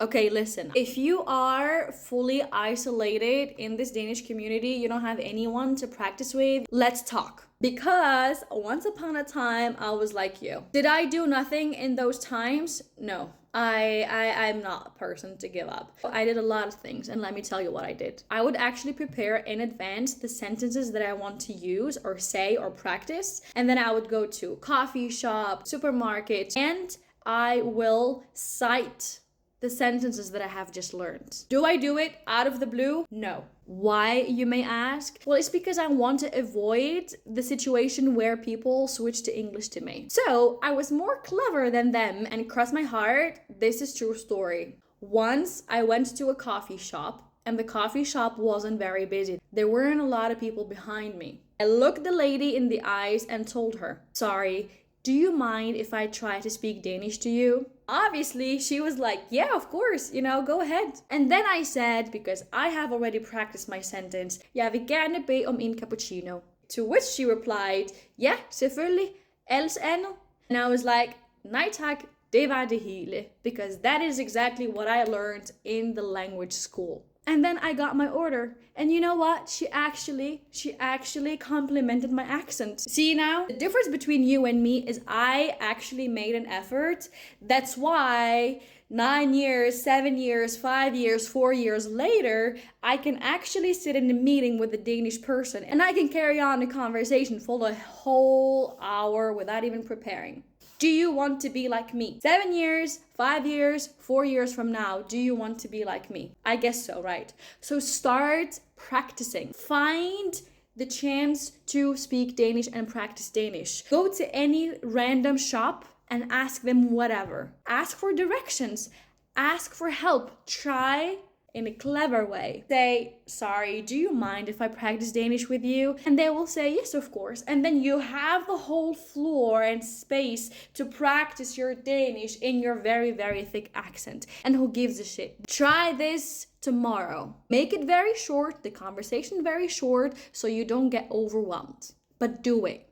Okay, listen. If you are fully isolated in this Danish community, you don't have anyone to practice with, let's talk. Because once upon a time, I was like you. Did I do nothing in those times? No. I'm not a person to give up. I did a lot of things, and let me tell you what I did. I would actually prepare in advance the sentences that I want to use or say or practice, and then I would go to coffee shop, supermarket, and I will cite the sentences that I have just learned. Do I do it out of the blue? No. Why, you may ask? Well, it's because I want to avoid the situation where people switch to English to me. So I was more clever than them, and cross my heart, this is true story. Once I went to a coffee shop, and the coffee shop wasn't very busy. There weren't a lot of people behind me. I looked the lady in the eyes and told her, sorry, do you mind if I try to speak Danish to you? Obviously, she was like, yeah, of course, go ahead. And then I said, because I have already practiced my sentence, jeg vil gerne bede om en cappuccino. To which she replied, ja, selvfølgelig, ellers andet. And I was like, nej tak, det var det hele. Because that is exactly what I learned in the language school. And then I got my order. And you know what? She actually complimented my accent. See now? The difference between you and me is I actually made an effort. That's why 9 years, 7 years, 5 years, 4 years later, I can actually sit in a meeting with a Danish person and I can carry on a conversation for the whole hour without even preparing. Do you want to be like me? 7 years, 5 years, 4 years from now, do you want to be like me? I guess so, right? So start practicing. Find the chance to speak Danish and practice Danish. Go to any random shop and ask them whatever. Ask for directions. Ask for help. Try in a clever way. Say, sorry, do you mind if I practice Danish with you? And they will say, yes, of course. And then you have the whole floor and space to practice your Danish in your very, very thick accent. And who gives a shit? Try this tomorrow. Make it very short, the conversation very short, so you don't get overwhelmed. But do it.